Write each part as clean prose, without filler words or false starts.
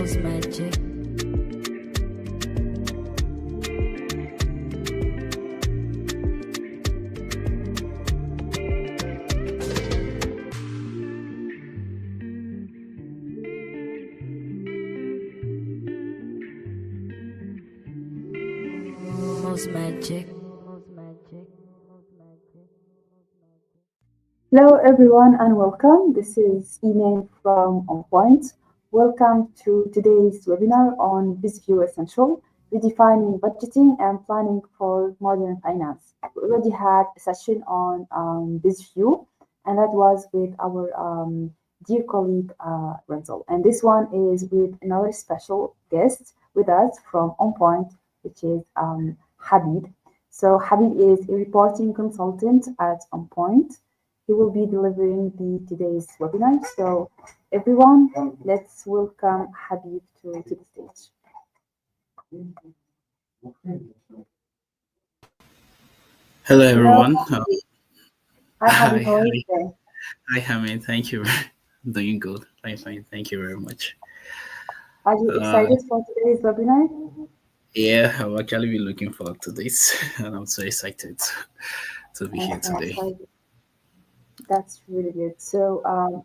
Most magic. Most magic. Hello, everyone, and welcome. This is Iman from On Point. Welcome to today's webinar on Bizview Essential, redefining budgeting and planning for modern finance. We already had a session on Bizview, and that was with our dear colleague Renzel. And this one is with another special guest with us from On Point, which is Habib. So Habib is a reporting consultant at On Point. He will be delivering today's webinar. So everyone, let's welcome Habib to the stage. Hello, everyone. Hi, Habib. How are you today? Hi, Hamid. Thank you. Doing good. I'm fine. Thank you very much. Are you excited for today's webinar? Yeah, I've actually been looking forward to this, and I'm so excited to be here today. That's really good. So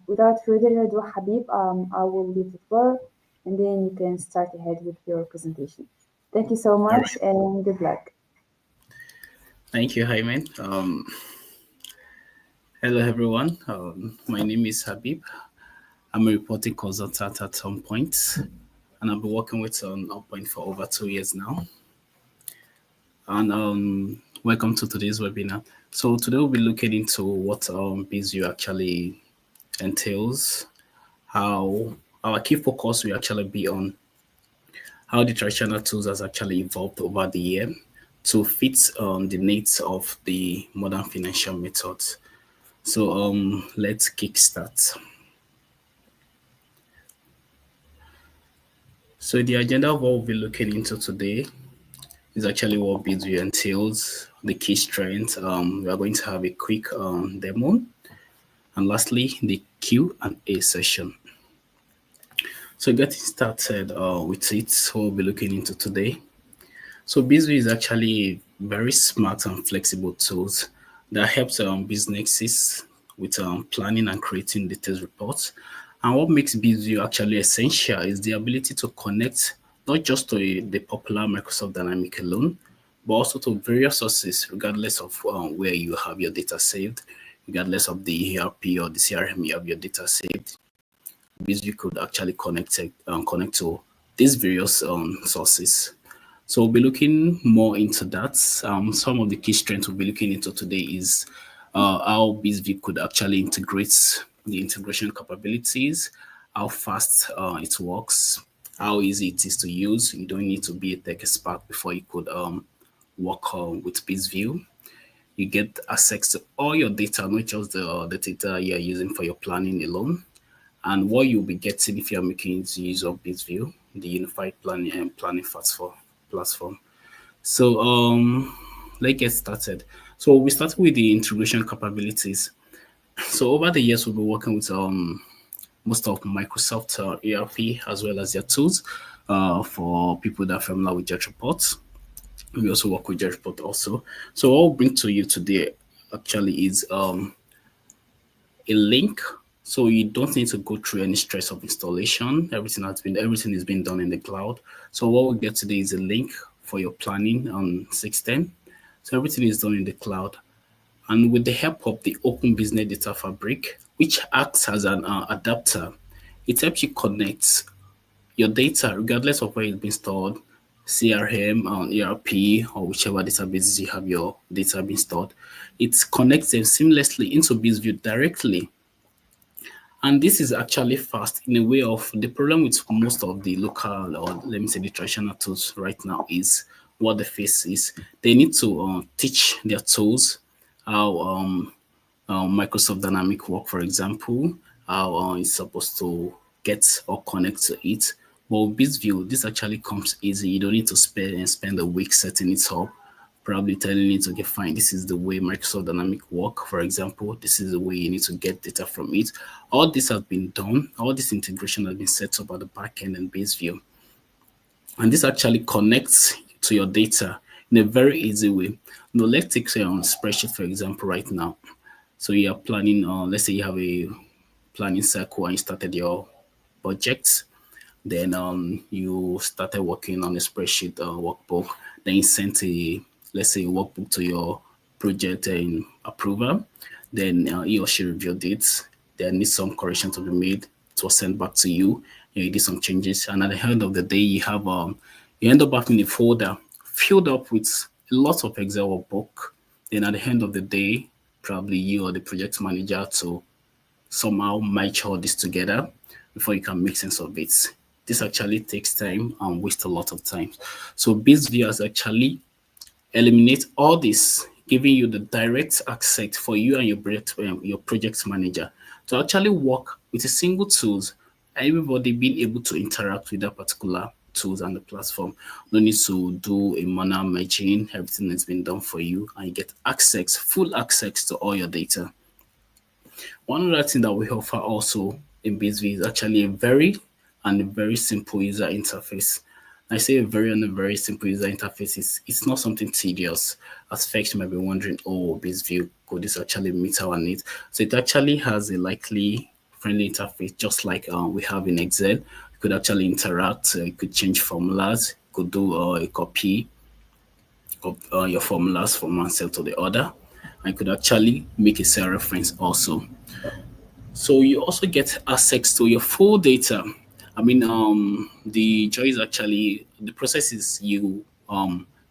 without further ado, Habib, I will leave the floor, and then you can start ahead with your presentation. Thank you so much, and good luck. Thank you, Hyman. Hello, everyone. My name is Habib. I'm a reporting consultant at On Point, and I've been working with On Point for over 2 years now. And welcome to today's webinar. So today we'll be looking into what Bizview actually entails, how our key focus will actually be on how the traditional tools has actually evolved over the year to fit the needs of the modern financial methods. So let's kickstart. So the agenda of what we'll be looking into today is actually what Bizview entails, the key strengths. We are going to have a quick demo, and lastly, the Q&A session. So getting started with it, what we'll be looking into today. So Bizview is actually very smart and flexible tools that helps businesses with planning and creating detailed reports. And what makes Bizview actually essential is the ability to connect not just to the popular Microsoft Dynamics alone, but also to various sources, regardless of where you have your data saved, regardless of the ERP or the CRM you have your data saved. Bizview could actually connect to these various sources. So we'll be looking more into that. Some of the key strengths we'll be looking into today is how Bizview could actually integrate the integration capabilities, how fast it works, how easy it is to use. You don't need to be a tech expert before you could work with Bizview. You get access to all your data, not just the data you're using for your planning alone. And what you'll be getting if you're making use of Bizview, the unified planning and planning platform. So let's get started. So we start with the integration capabilities. So over the years, we've been working with most of Microsoft ERP as well as their tools for people that are familiar with Jet Report. We also work with Jet Report also. So what I'll bring to you today actually is a link. So you don't need to go through any stress of installation. Everything is being done in the cloud. So what we'll get today is a link for your planning on 610. So everything is done in the cloud. And with the help of the Open Business Data Fabric, which acts as an adapter, it helps you connect your data, regardless of where it's been stored, CRM, ERP, or whichever databases you have your data being stored. It connects them seamlessly into Bizview directly. And this is actually fast in a way of the problem with most of the local, or let me say the traditional tools right now is what the face is. They need to teach their tools how Microsoft Dynamics work, for example, how it's supposed to get or connect to it. But with Bizview, this actually comes easy. You don't need to spend a week setting it up probably telling it, okay, fine, this is the way Microsoft Dynamic work. For example, this is the way you need to get data from it. All this has been done. All this integration has been set up at the back end and Bizview. And this actually connects to your data in a very easy way. Now, let's take say on spreadsheet, for example, right now. So you are planning, let's say you have a planning cycle and you started your budgets. Then you started working on a spreadsheet workbook. Then you sent a, let's say, a workbook to your project in approval. Then he or she reviewed it. There needs some correction to be made. It was sent back to you. You did some changes, and at the end of the day, you end up having a folder filled up with lots of Excel workbook. Then at the end of the day, probably you or the project manager to somehow match all this together before you can make sense of it. This actually takes time and wastes a lot of time. So Bizview has actually eliminate all this, giving you the direct access for you and your project manager to actually work with a single tools. Everybody being able to interact with that particular tools and the platform. No need to do a manual merging. Everything has been done for you, and you get access, full access to all your data. One other thing that we offer also in Bizview is actually a very simple user interface. I say a very simple user interface. It's not something tedious. As first you might be wondering, oh, Bizview, could this actually meet our needs? So it actually has a likely friendly interface, just like we have in Excel. You could actually interact. You could change formulas. You could do a copy of your formulas from one cell to the other. I could actually make a cell reference also. So you also get access to your full data. I mean, the joy is actually the process is you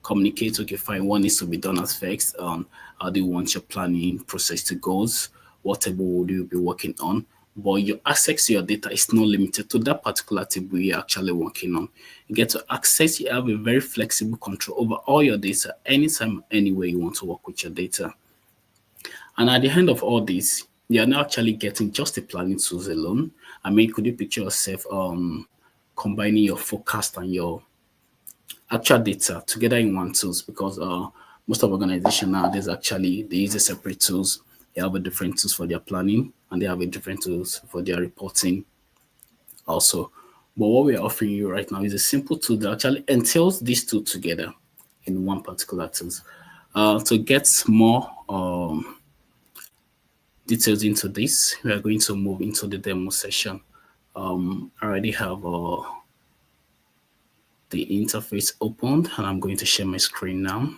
communicate. Okay, fine. What needs to be done as first? How do you want your planning process to goes? What table would you be working on? But your access to your data is not limited to that particular table you're actually working on. You get to access. You have a very flexible control over all your data anytime, anywhere you want to work with your data. And at the end of all this, you are now actually getting just the planning tools alone. I mean, could you picture yourself combining your forecast and your actual data together in one tools? Because most of organizations nowadays actually they use a separate tools. They have a different tools for their planning and they have a different tools for their reporting also. But what we're offering you right now is a simple tool that actually entails these two together in one particular tools. To get more details into this, we are going to move into the demo session. I already have the interface opened and I'm going to share my screen now.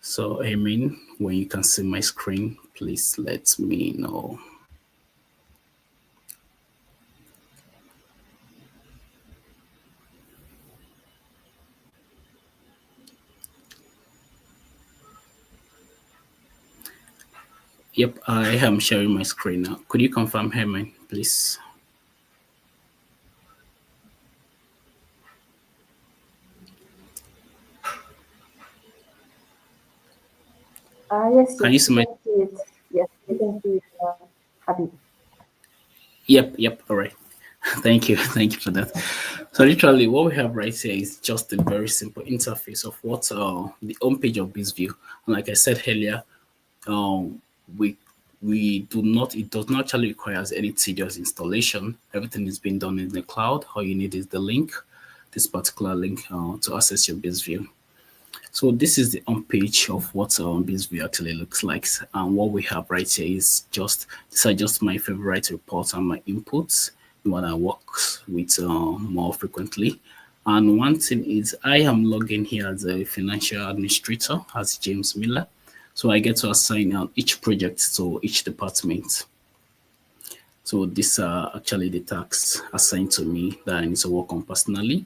So, Amin, when you can see my screen, please let me know. Yep, I am sharing my screen now. Could you confirm, Herman, please? Yes, Can you see my? can see it. Yes, we can see it, Habib. Yep. All right. Thank you. Thank you for that. So literally what we have right here is just a very simple interface of what the homepage of Bizview. And like I said earlier, um, we do not, it does not actually require any tedious installation. Everything is being done in the cloud. All you need is the link, this particular link to access your Bizview. So this is the homepage of what Bizview actually looks like. And what we have right here is these are just my favorite reports and my inputs, what I work with more frequently. And one thing is I am logging here as a financial administrator as James Miller. So I get to assign each project to each department. So these are actually the tasks assigned to me that I need to work on personally.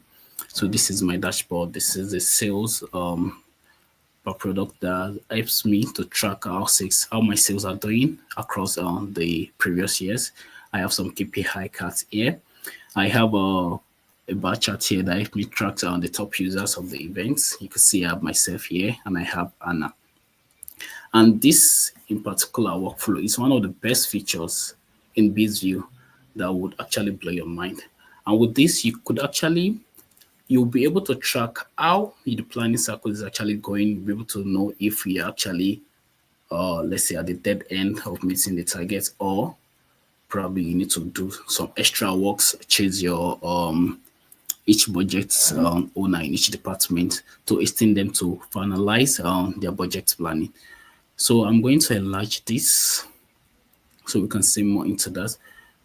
So this is my dashboard. This is the sales per product that helps me to track how my sales are doing across the previous years. I have some KPI cards here. I have a bar chart here that helps me track the top users of the events. You can see I have myself here and I have Anna. And this in particular workflow is one of the best features in Bizview that would actually blow your mind. And with this, you could actually you'll be able to track how the planning cycle is actually going. You'll be able to know if we are actually, let's say, at the dead end of meeting the target, or probably you need to do some extra works, chase your each budget owner in each department to extend them to finalize their budget planning. So I'm going to enlarge this so we can see more into that.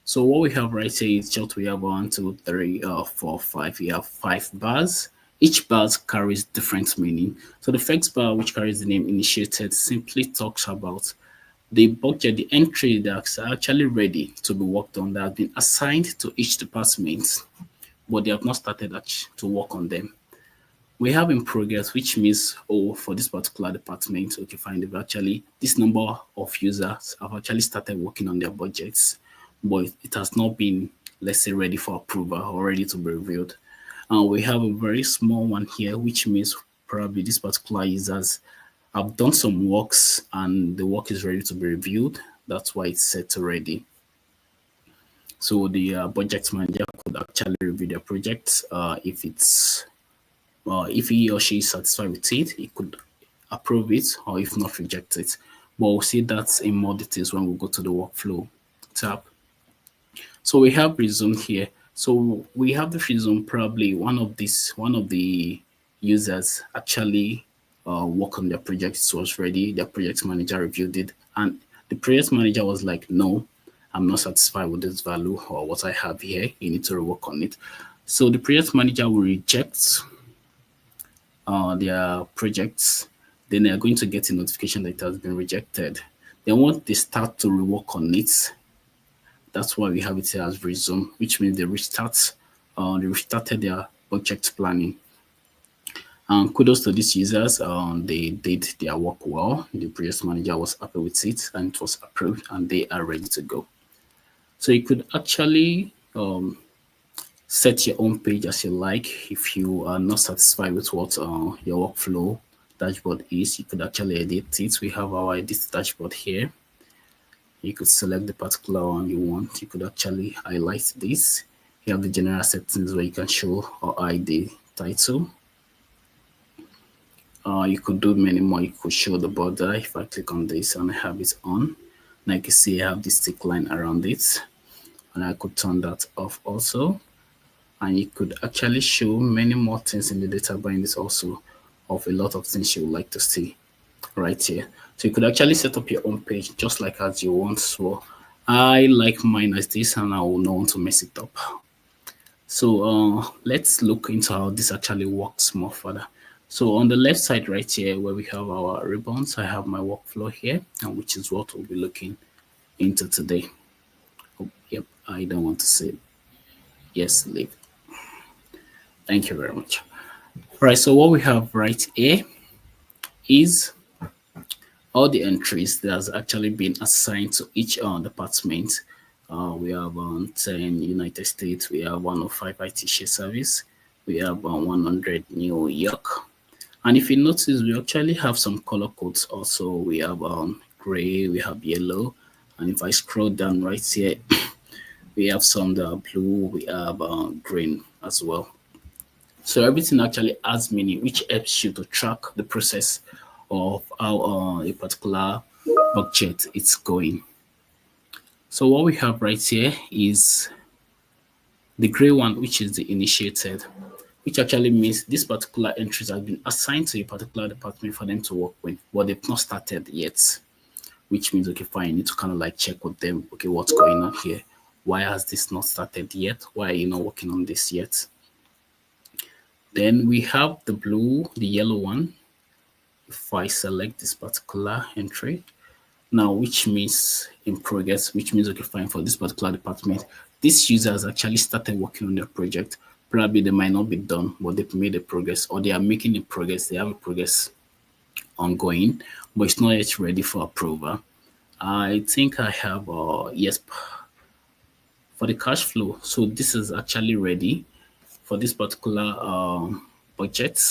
So what we have right here is just we have 1, 2, 3, 4, 5. We have 5 bars. Each bar carries different meaning. So the first bar, which carries the name initiated, simply talks about the budget, the entry that's actually ready to be worked on, that has been assigned to each department, but they have not started to work on them. We have in progress, which means, oh, for this particular department, okay, fine, they've actually, this number of users have actually started working on their budgets, but it has not been, let's say, ready for approval or ready to be reviewed. And we have a very small one here, which means probably this particular users have done some works and the work is ready to be reviewed. That's why it's set to ready. So the project manager could actually review their project if he or she is satisfied with it, he could approve it, or if not, reject it. But we'll see that in more details when we go to the workflow tab. So we have resume here. So we have the resume, probably one of the users actually work on their project. It was ready. Their project manager reviewed it, and the project manager was like, "No, I'm not satisfied with this value or what I have here. You need to rework on it." So the project manager will reject their projects. Then they are going to get a notification that it has been rejected. Then once they start to rework on it, that's why we have it here as resume, which means they restarted their project planning. Kudos to these users. They did their work well. The previous manager was happy with it and it was approved and they are ready to go. So you could actually set your own page as you like. If you are not satisfied with what your workflow dashboard is, you could actually edit it. We have our edit dashboard here. You could select the particular one you want. You could actually highlight this. You have the general settings where you can show or hide the title. You could do many more. You could show the border. If I click on this and I have it on, like you see, I have this tick line around it, and I could turn that off also. And you could actually show many more things in the data bindings also of a lot of things you would like to see right here. So you could actually set up your own page just like as you want. So I like mine as this and I will not want to mess it up. So let's look into how this actually works more further. So on the left side right here where we have our ribbons, I have my workflow here, and which is what we'll be looking into today. Oh, yep, I don't want to say yes, leave. Thank you very much. All right, so what we have right here is all the entries that has actually been assigned to each department. We have 10 United States, we have 105 IT share service, we have 100 New York. And if you notice, we actually have some color codes also. We have gray, we have yellow, and if I scroll down right here, we have some that are blue, we have green as well. So everything actually has meaning, which helps you to track the process of how a particular budget is going. So what we have right here is the gray one, which is the initiated, which actually means this particular entries have been assigned to a particular department for them to work with, but they've not started yet, which means, okay, fine, you need to kind of like check with them, okay, what's going on here? Why has this not started yet? Why are you not working on this yet? Then we have the blue, the yellow one. If I select this particular entry, now, which means in progress, which means, okay, fine, for this particular department, this user has actually started working on their project. Probably they might not be done, but they've made a progress, or they are making a progress. They have a progress ongoing, but it's not yet ready for approval. I think I have, yes, for the cash flow. So this is actually ready for this particular budget.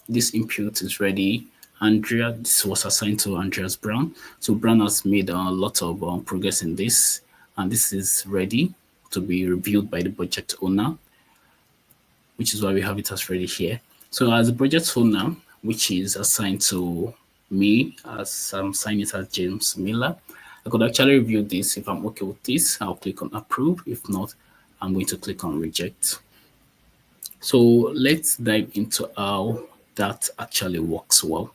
This input is ready. Andrea, this was assigned to Andreas Brown. So Brown has made a lot of progress in this, and this is ready to be reviewed by the budget owner. which is why we have it as ready here. So as a project owner, which is assigned to me, as I'm signing it as James Miller, I could actually review this. If I'm okay with this, I'll click on approve. If not, I'm going to click on reject. So let's dive into how that actually works well.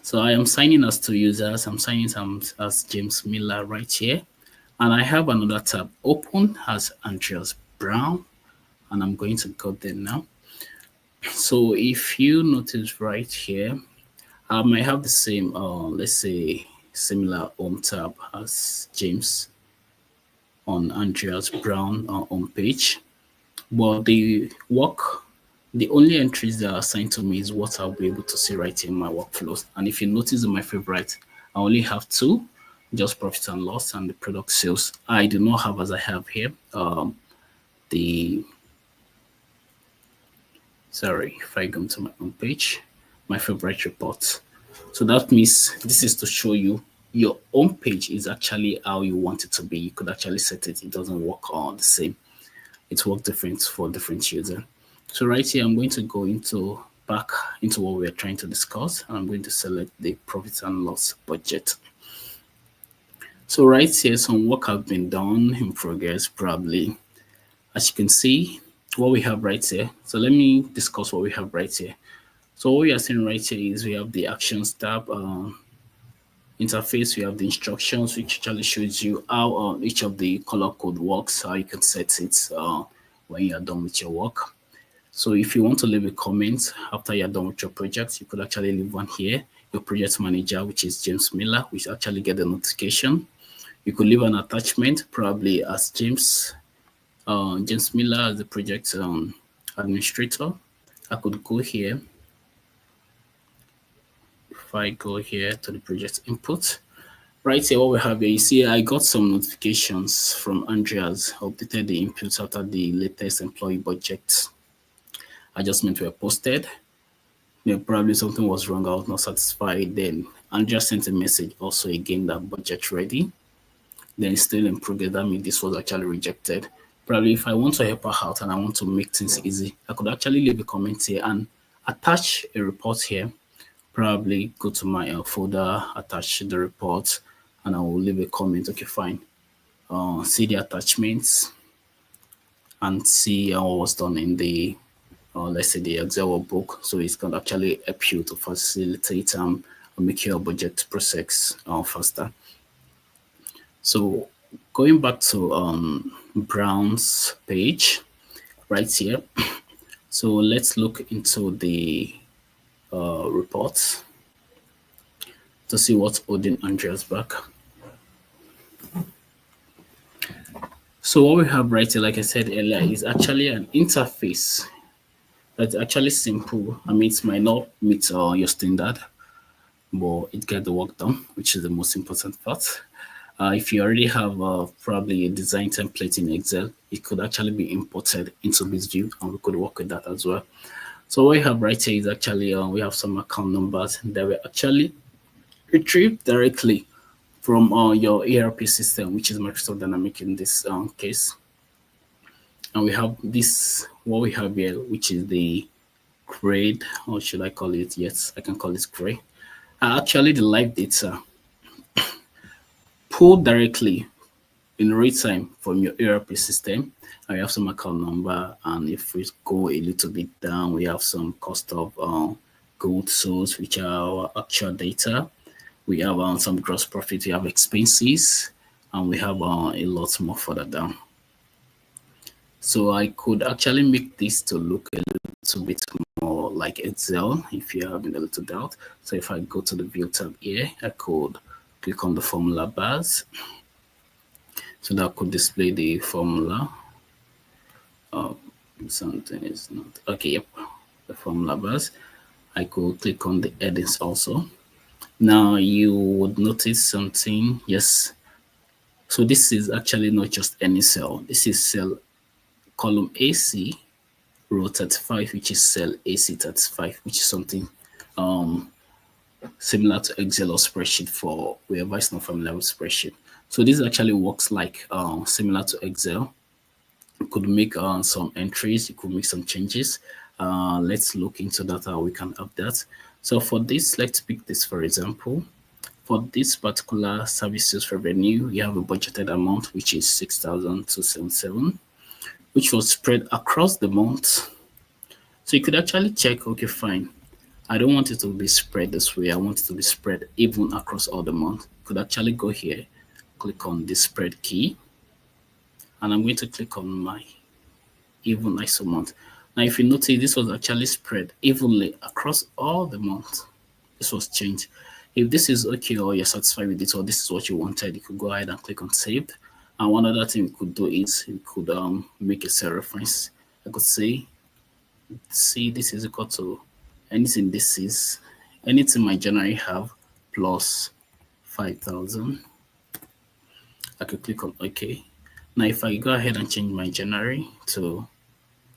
So I am signing as two users. I'm signing as James Miller right here. And I have another tab open as Andreas Brown. And I'm going to go there now. So if you notice right here, I might have the same, let's say, similar home tab as James on Andreas Brown home page. But the only entries that are assigned to me is what I'll be able to see right in my workflows. And if you notice in my favorite, I only have two, just profit and loss and the product sales. I do not have, as I have here, if I go to my home page, my favorite reports. So that means this is to show you your home page is actually how you want it to be. You could actually set it. It doesn't work all the same. It works different for different users. So right here, I'm going to go back into what we're trying to discuss. And I'm going to select the profit and loss budget. So right here, some work has been done in progress, probably. As you can see, what we have right here. So let me discuss what we have right here. So what we are seeing right here is we have the actions tab interface. We have the instructions, which actually shows you how each of the color code works, how you can set it when you are done with your work. So if you want to leave a comment after you're done with your project, you could actually leave one here. Your project manager, which is James Miller, which actually get the notification. You could leave an attachment, probably as James Miller as the project administrator. I could go here. If I go here to the project input, right here, what we have here, you see I got some notifications from Andreas, updated the inputs after the latest employee budget adjustment were posted. Then probably something was wrong, I was not satisfied. Then Andreas sent a message also again that budget ready. Then it's still in progress. That means this was actually rejected. Probably if I want to help her out and I want to make things easy, I could actually leave a comment here and attach a report here. Probably go to my folder, attach the report, and I will leave a comment. Okay, fine. See the attachments and see what was done in the, let's say, the Excel workbook. So it's going to actually help you to facilitate and make your budget process faster. So going back to Brown's page right here. So let's look into the reports to see what's holding Andreas back. So what we have right here, like I said earlier, is actually an interface that's actually simple. I mean, it might not meet your standard, but it gets the work done, which is the most important part. If you already have probably a design template in Excel, it could actually be imported into Bizview, and we could work with that as well. So what we have right here is actually we have some account numbers that were actually retrieved directly from your ERP system, which is Microsoft Dynamics in this case. And we have this, what we have here, which is the grade, or should I call it? Yes, I can call it grade. Actually, the live data pulled directly in real time from your ERP system. And we have some account number, and if we go a little bit down, we have some cost of goods sold, which are our actual data. We have some gross profit, we have expenses, and we have a lot more further down. So I could actually make this to look a little bit more like Excel if you're having a little doubt. So if I go to the view tab here, I could click on the formula bars. So that could display the formula. Something is not okay. Yep, the formula bars. I could click on the headings also. Now you would notice something. Yes. So this is actually not just any cell. This is cell column AC, row 35, which is cell AC35, which is something similar to Excel or spreadsheet for whoever is not familiar with spreadsheet. So this actually works like similar to Excel. You could make some entries, you could make some changes. Let's look into that, how we can have that. So for this, let's pick this for example. For this particular services revenue, you have a budgeted amount, which is 6,277, which was spread across the month. So you could actually check, okay, fine. I don't want it to be spread this way. I want it to be spread even across all the month. You could actually go here, click on the spread key, and I'm going to click on my even ISO month. Now, if you notice, this was actually spread evenly across all the months. This was changed. If this is okay or you're satisfied with it or this is what you wanted, you could go ahead and click on saved. And one other thing we could do is we could make a cell reference. I could say, see, this is equal to anything this is, anything my January have plus 5,000. I could click on OK. Now, if I go ahead and change my January to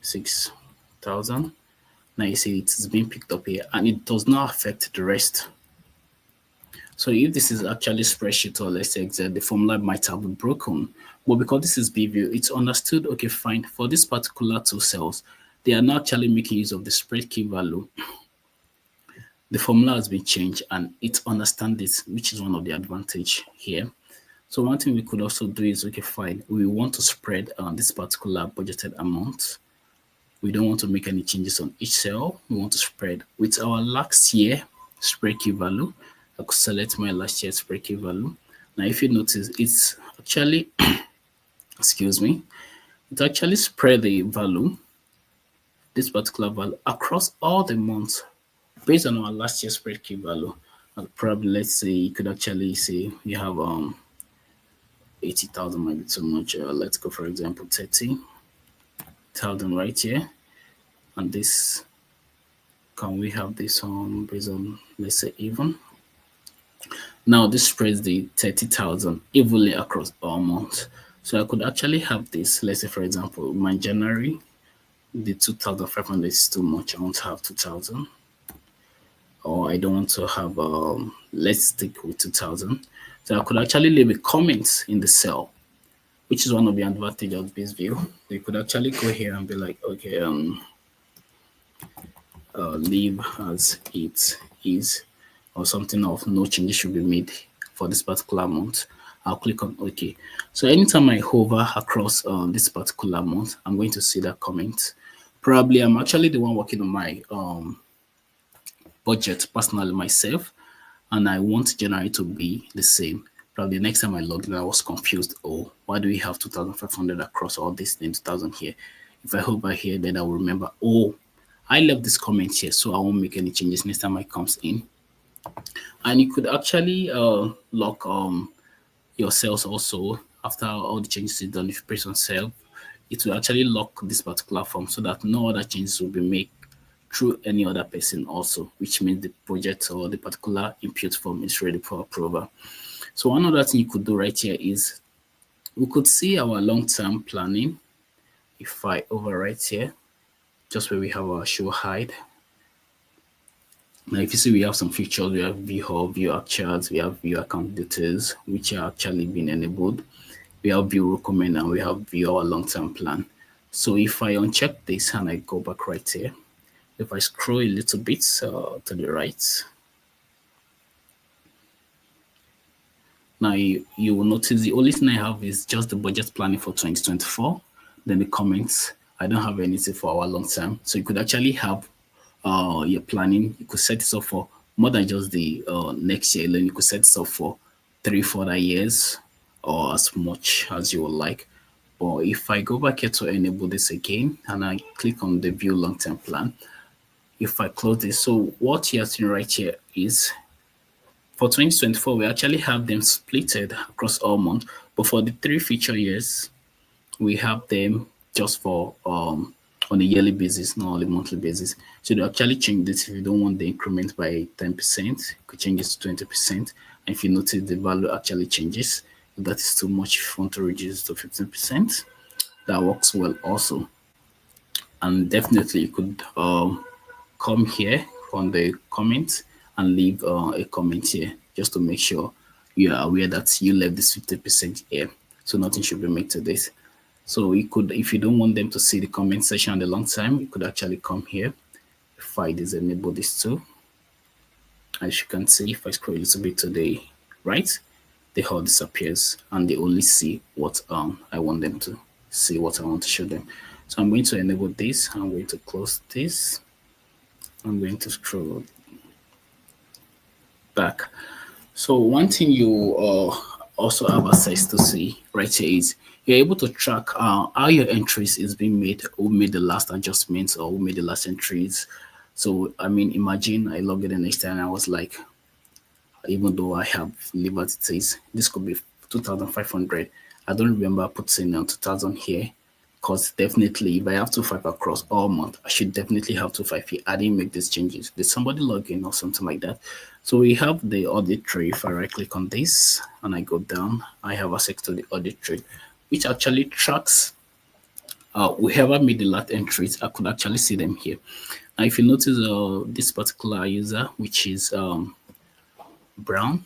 6,000, now you see it's being picked up here and it does not affect the rest. So if this is actually spreadsheet or let's say Excel, the formula might have been broken. But because this is Bizview, it's understood, okay, fine. For this particular two cells, they are not actually making use of the spread key value. The formula has been changed and it understands it, which is one of the advantage here. So one thing we could also do is, okay, fine. We want to spread this particular budgeted amount. We don't want to make any changes on each cell. We want to spread with our last year spread key value. I could select my last year's spread key value. Now, if you notice, it's actually, excuse me, it actually spread the value, this particular value, across all the months based on our last year's spread key value. Probably, let's say, you could actually say you have 80,000 might be too much. Let's go, for example, 30,000 right here. And this, can we have this on based on, let's say, even? Now this spreads the 30,000 evenly across all months. So I could actually have this, let's say for example, my January, the 2,500 is too much. I want to have 2,000. Or I don't want to have, let's stick with 2,000. So I could actually leave a comment in the cell, which is one of the advantages of Bizview. You could actually go here and be like, okay, leave as it is, or something of no changes should be made for this particular month. I'll click on OK. So anytime I hover across this particular month, I'm going to see that comment. Probably I'm actually the one working on my budget personally myself, and I want January to be the same. Probably the next time I logged in, I was confused. Oh, why do we have 2,500 across all this, then 2,000 here? If I hover here, then I will remember, oh, I left this comment here, so I won't make any changes next time I comes in. And you could actually lock your cells also after all the changes is done. If you press on cell, it will actually lock this particular form so that no other changes will be made through any other person also, which means the project or the particular input form is ready for approval. So one other thing you could do right here is we could see our long-term planning. If I overwrite here, just where we have our show hide. Now, if you see, we have some features. We have view hub, view actuals, we have view account details, which are actually being enabled. We have view recommend, and we have view our long-term plan. So if I uncheck this and I go back right here, if I scroll a little bit to the right, now you will notice the only thing I have is just the budget planning for 2024. Then the comments, I don't have anything for our long term. So you could actually have your planning. You could set this up for more than just the next year. Then you could set this up for 3-4 other years or as much as you would like. But if I go back here to enable this again and I click on the view long-term plan, if I close this, so what you're seeing right here is for 2024, we actually have them splitted across all months. But for the 3 feature years, we have them just for on a yearly basis, not on a monthly basis. So you actually change this if you don't want the increment by 10%, you could change it to 20%. And if you notice, the value actually changes. If that is too much, if you want to reduce it to 15%, that works well also. And definitely you could come here on the comments and leave a comment here just to make sure you are aware that you left this 50% here. So nothing should be made to this. So you could, if you don't want them to see the comment section at a long time, you could actually come here. If I disable this too, as you can see, if I scroll a little bit to the right, the all disappears and they only see what I want them to see, what I want to show them. So I'm going to enable this. I'm going to close this. I'm going to scroll back. So one thing you also have access to see right here is you're able to track how your entries is being made, who made the last adjustments or who made the last entries. So I mean, imagine I log in the next time and I was like, even though I have liberties, this could be 2,500. I don't remember putting 2,000 here because definitely if I have 2,500 across all month, I should definitely have 2,500 here. I didn't make these changes. Did somebody log in or something like that? So we have the audit tree. If I right click on this and I go down, I have access to the audit tree, which actually tracks whoever made the last entries. I could actually see them here. Now, if you notice this particular user, which is Brown,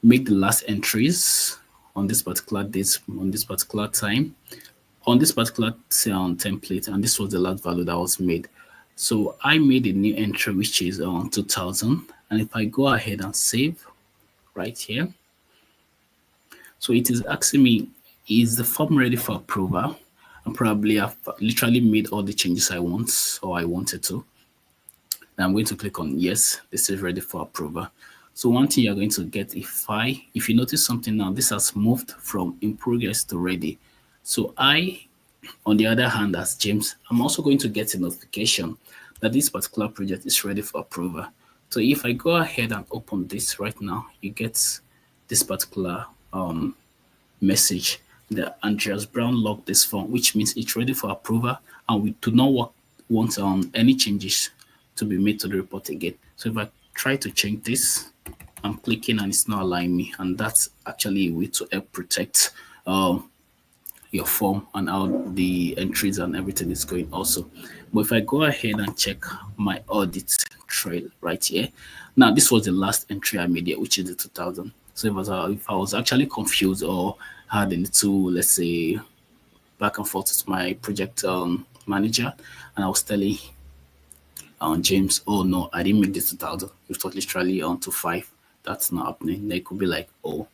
make the last entries on this particular date, on this particular time, on this particular template, and this was the last value that was made. So I made a new entry which is on 2000, and if I go ahead and save right here, so it is asking me, is the form ready for approval? And probably I've literally made all the changes I want or I wanted to. And I'm going to click on yes, this is ready for approval. So one thing you're going to get, if you notice something now, this has moved from in progress to ready. So on the other hand, as James, I'm also going to get a notification that this particular project is ready for approval. So if I go ahead and open this right now, you get this particular message that Andreas Brown logged this form, which means it's ready for approval, and we do not want any changes to be made to the report again. So if I try to change this, I'm clicking and it's not allowing me, and that's actually a way to help protect your form and how the entries and everything is going also. But if I go ahead and check my audit trail right here, now this was the last entry I made here, which is the 2000. So if I was actually confused or had a little, let's say, back and forth with my project manager, and I was telling James, oh no, I didn't make this 2000. It was literally on to 5. That's not happening. They could be like, oh,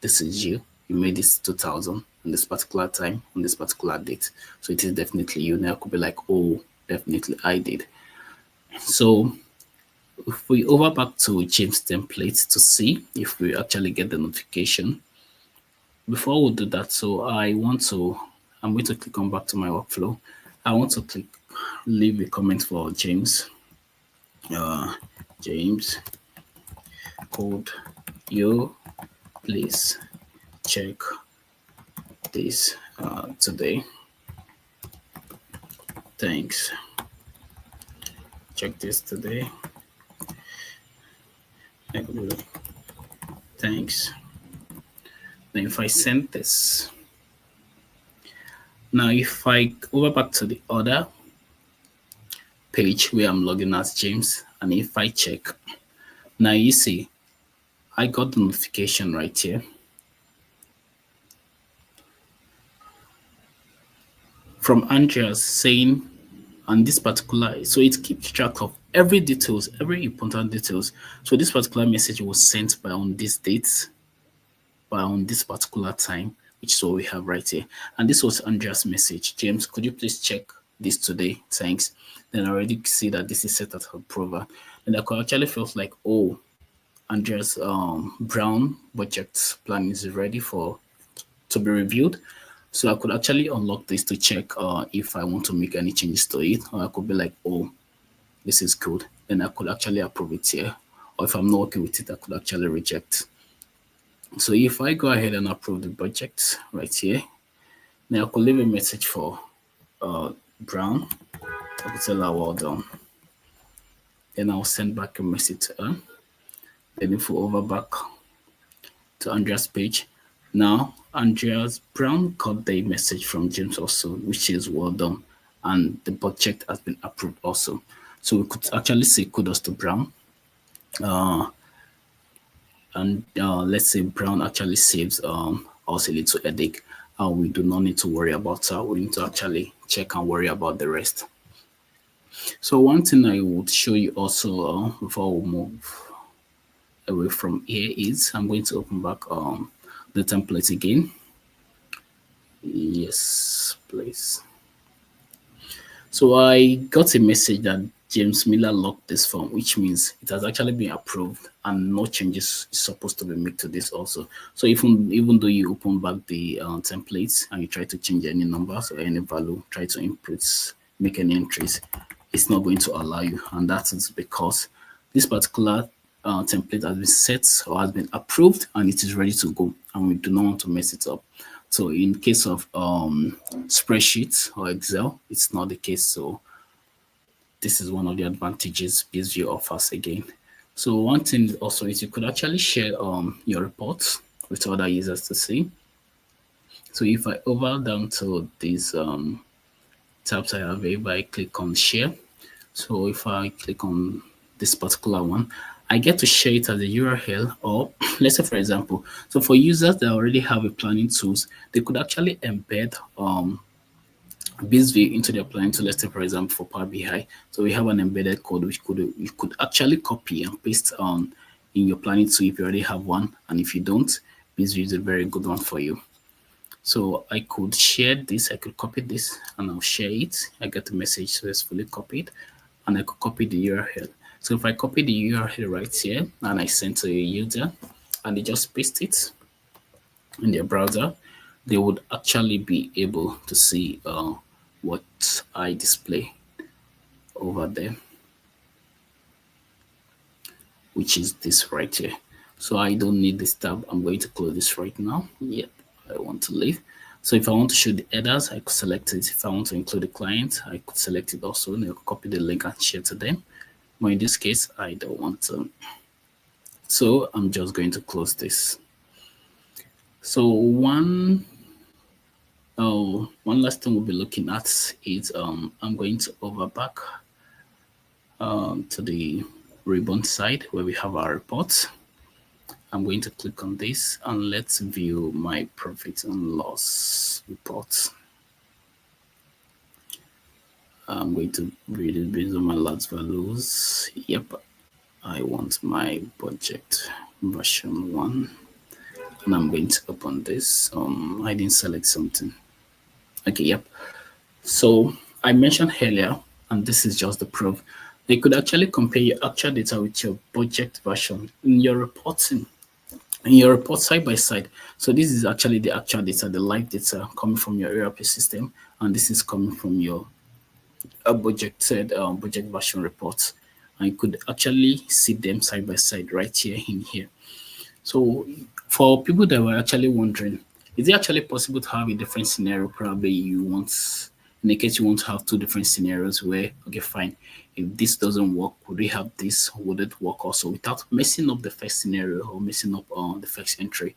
this is you. You made this 2000 on this particular time, on this particular date. So it is definitely you. Now I could be like, oh, definitely I did. So if we over back to James template to see if we actually get the notification. Before we do that, so I'm going to click on back to my workflow. I want to leave a comment for James. James, could you please check this today? Thanks. Check this today. Thanks. Then if I send this, now if I go back to the other page where I'm logging as James, and if I check, now you see I got the notification right here from Andreas saying on this particular, so it keeps track of every details, every important details. So this particular message was sent by on this date, by on this particular time, which is what we have right here. And this was Andreas' message. James, could you please check this today? Thanks. Then I already see that this is set at approval. And I could actually feel like, oh, Andreas Brown budget plan is ready to be reviewed. So I could actually unlock this to check if I want to make any changes to it. Or I could be like, oh, this is good. Then I could actually approve it here. Or if I'm not okay with it, I could actually reject. So if I go ahead and approve the budget right here, now I could leave a message for Brown. I could tell her well done. Then I'll send back a message to her. Then if we over back to Andreas' page, now Andreas Brown got the message from James also, which is well done, and the budget has been approved also. So we could actually say kudos to Brown. And let's say Brown actually saves us a little headache. we do not need to worry about that. We need to actually check and worry about the rest. So one thing I would show you also before we move away from here is I'm going to open back the template again. Yes, please. So I got a message that James Miller locked this form, which means it has actually been approved and no changes is supposed to be made to this also. So even though you open back the templates and you try to change any numbers or any value, try to input, make any entries, it's not going to allow you. And that is because this particular template has been set or has been approved and it is ready to go, and we do not want to mess it up. So in case of spreadsheets or Excel, it's not the case. So this is one of the advantages Bizview offers again. So one thing also is you could actually share your reports with other users to see. So if I over down to these tabs I have, if I click on share, so if I click on this particular one, I get to share it as a URL, or let's say for example, so for users that already have a planning tools, they could actually embed Bizview into their planning tool. Let's say for example for Power BI, so we have an embedded code which you could actually copy and paste on in your planning tool if you already have one, and if you don't, Bizview is a very good one for you. So I could share this, I could copy this and I'll share it. I get the message successfully copied, and I could copy the URL. So if I copy the URL right here and I send to a user and they just paste it in their browser, they would actually be able to see what I display over there, which is this right here. So I don't need this tab. I'm going to close this right now. Yep, I want to leave. So if I want to show the headers, I could select it. If I want to include the client, I could select it also, and I could copy the link and share to them. But in this case, I don't want to. So I'm just going to close this. So one last thing we'll be looking at is I'm going to over back to the ribbon side where we have our reports. I'm going to click on this and let's view my profit and loss report. I'm going to read it based on my last values. Yep, I want my budget version 1. And I'm going to open this. I didn't select something. Okay, yep. So I mentioned earlier, and this is just the proof, they could actually compare your actual data with your budget version in your reporting, in your report side by side. So this is actually the actual data, the live data coming from your ERP system, and this is coming from your budget version report. And you could actually see them side by side right here in here. So for people that were actually wondering, is it actually possible to have a different scenario? Probably you want, in the case you want to have two different scenarios where, okay, fine, if this doesn't work, would we have this? Would it work also without messing up the first scenario or messing up the first entry?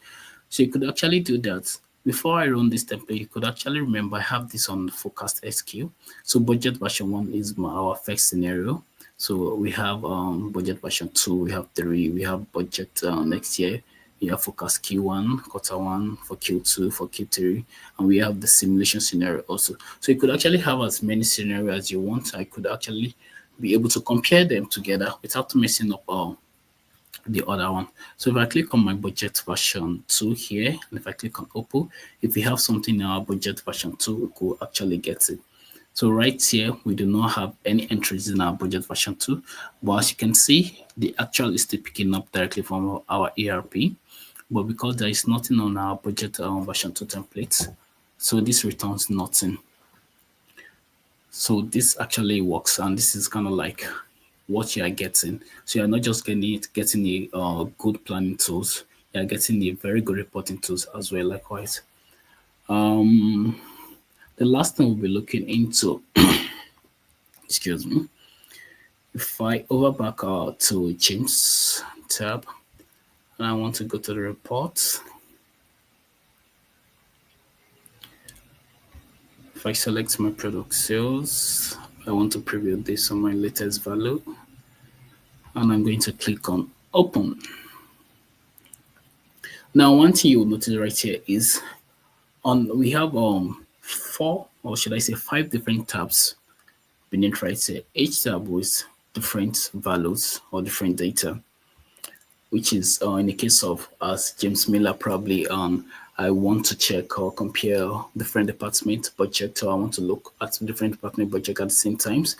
So you could actually do that. Before I run this template, you could actually remember I have this on Forecast SQ. So budget version 1 is our first scenario. So we have budget version 2, we have 3, we have budget next year. We have forecast Q1, quarter 1, for Q2, for Q3, and we have the simulation scenario also. So you could actually have as many scenarios as you want. I could actually be able to compare them together without messing up the other one. So if I click on my budget version 2 here, and if I click on Oppo, if we have something in our budget version 2, we could actually get it. So right here, we do not have any entries in our budget version 2, but as you can see, the actual is still picking up directly from our ERP. But because there is nothing on our budget version 2 template, so this returns nothing. So this actually works, and this is kind of like what you are getting. So you're not just getting a good planning tools, you're getting a very good reporting tools as well, likewise. The last thing we'll be looking into, excuse me, if I over back to James tab, and I want to go to the report. If I select my product sales, I want to preview this on my latest value, and I'm going to click on open. Now, one thing you'll notice right here is On we have four, or should I say five different tabs beneath right here. Each tab with different values or different data, which is in the case of as James Miller probably I want to check or compare different department budget, or I want to look at different department budget at the same times,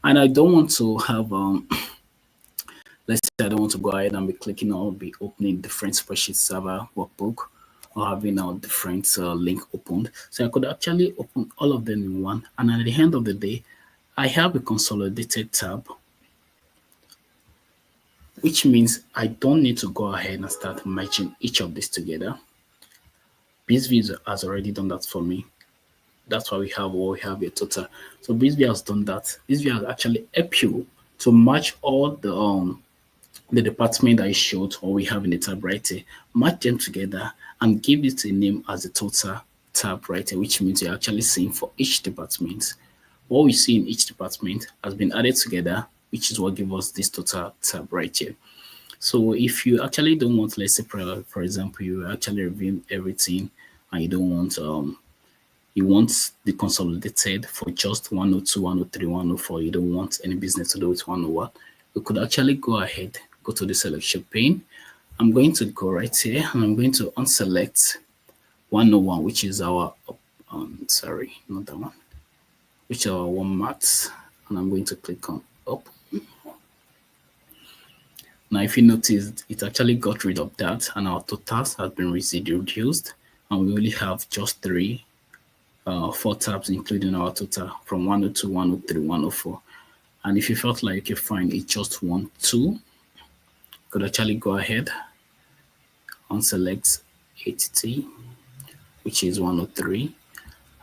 and I don't want to have let's say I don't want to go ahead and be clicking or be opening different spreadsheet server workbook or having a different link opened. So I could actually open all of them in one, and at the end of the day, I have a consolidated tab, which means I don't need to go ahead and start merging each of these together. Bizview has already done that for me. That's why we have what we have a total. So Bizview has done that. Bizview has actually helped you to match all the department I showed or we have in the tab right here, match them together and give it a name as a total tab right here, which means you're actually seeing for each department. What we see in each department has been added together, which is what gives us this total tab right here. So if you actually don't want, let's say, for example, you actually review everything and you don't want, you want the consolidated for just 102, 103, 104, you don't want any business to do with 101, you could actually go ahead, go to the selection pane. I'm going to go right here and I'm going to unselect 101, which is our, sorry, not that one, which are our one max, and I'm going to click on up. Now, if you notice, it actually got rid of that, and our totals have been reduced, and we only have just four tabs, including our total from 102, 103, 104. And if you felt like you find it just one, two, could actually go ahead and select 80, which is 103.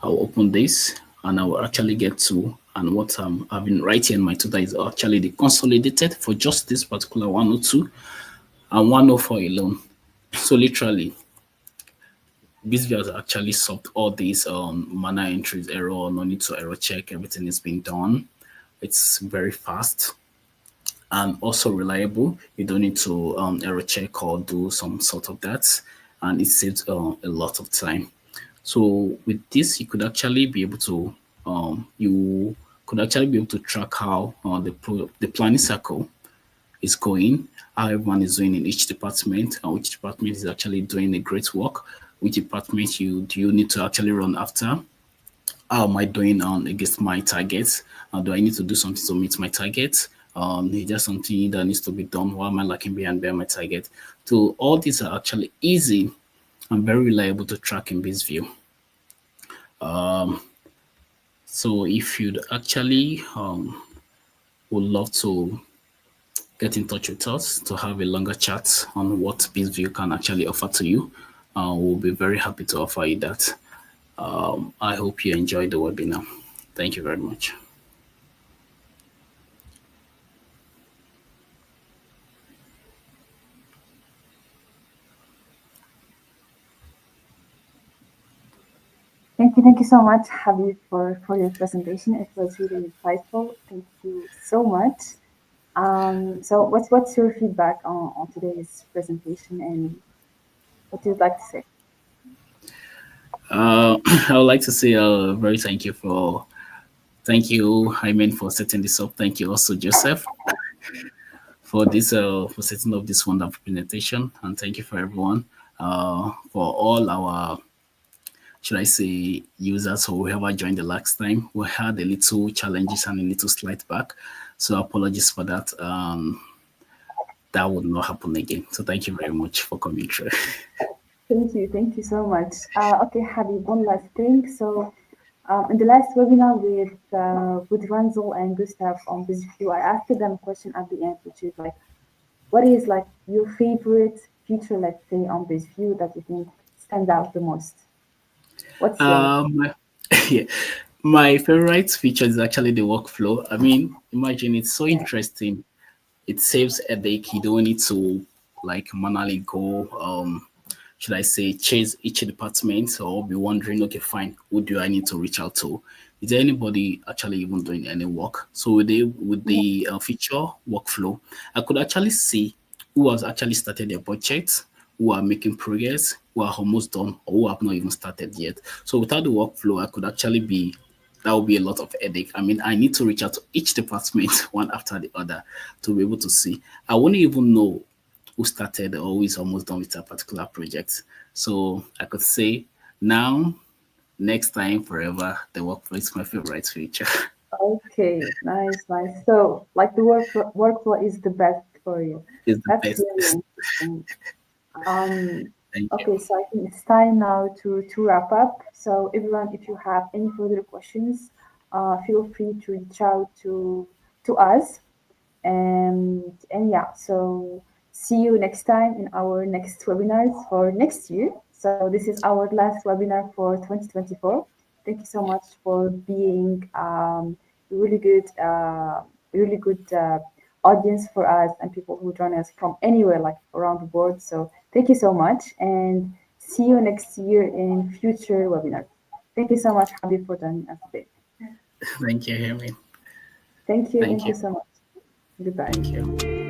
I'll open this and I will actually get to, and what I'm having right here in my total is actually the consolidated for just this particular 102 and 104 alone. So literally, Bizview has actually solved all these minor entries, error, no need to error check, everything is being done. It's very fast and also reliable. You don't need to error check or do some sort of that, and it saves a lot of time. So with this, you could actually be able to track how the planning cycle is going, how everyone is doing in each department, and which department is actually doing a great work, which department do you need to actually run after. How am I doing against my targets? Do I need to do something to meet my targets? Is there something that needs to be done? Why am I lacking behind my target? So all these are actually easy and very reliable to track in Bizview. So if you'd actually would love to get in touch with us to have a longer chat on what Bizview can actually offer to you, we'll be very happy to offer you that. I hope you enjoyed the webinar. Thank you very much. Thank you so much, Habib, for your presentation. It was really insightful. Thank you so much. So what's your feedback on today's presentation and what you'd like to say? I would like to say very thank you, Hyman, for setting this up. Thank you also, Joseph, for this for setting up this wonderful presentation, and thank you for everyone for all our, should I say, users or whoever joined the last time. We had a little challenges and a little slight back, so apologies for that. That would not happen again. So thank you very much for coming through. Thank you so much. Okay, Habib, one last thing. So in the last webinar with Ranzel and Gustav on Bizview, I asked them a question at the end, which is like, what is like your favorite feature, let's say, on Bizview that you think stands out the most? What's yeah, my favorite feature is actually the workflow. I mean, imagine it's so interesting. It saves a headache. You don't need to like manually go should I say, chase each department or be wondering, okay, fine, who do I need to reach out to? Is there anybody actually even doing any work? So with the feature workflow, I could actually see who has actually started their budget, who are making progress, who are almost done or who have not even started yet. So without the workflow, I could actually be that would be a lot of headache. I mean, I need to reach out to each department one after the other to be able to see. I wouldn't even know who started or who is almost done with a particular project. So I could say now, next time, forever, the workflow is my favorite feature. Okay, nice, nice. So, like the workflow is the best for you. It's the That's best. really interesting. Um, Thank you. okay, so I think it's time now to wrap up. So, everyone, if you have any further questions, feel free to reach out to us. And yeah, so see you next time in our next webinars for next year. So this is our last webinar for 2024. Thank you so much for being really good, really good audience for us and people who join us from anywhere, like around the world. So thank you so much, and see you next year in future webinars. Thank you so much, Habib, for joining us today. Thank you, Hermine. Thank you. Thank Thank you you. so much. Goodbye. Thank you.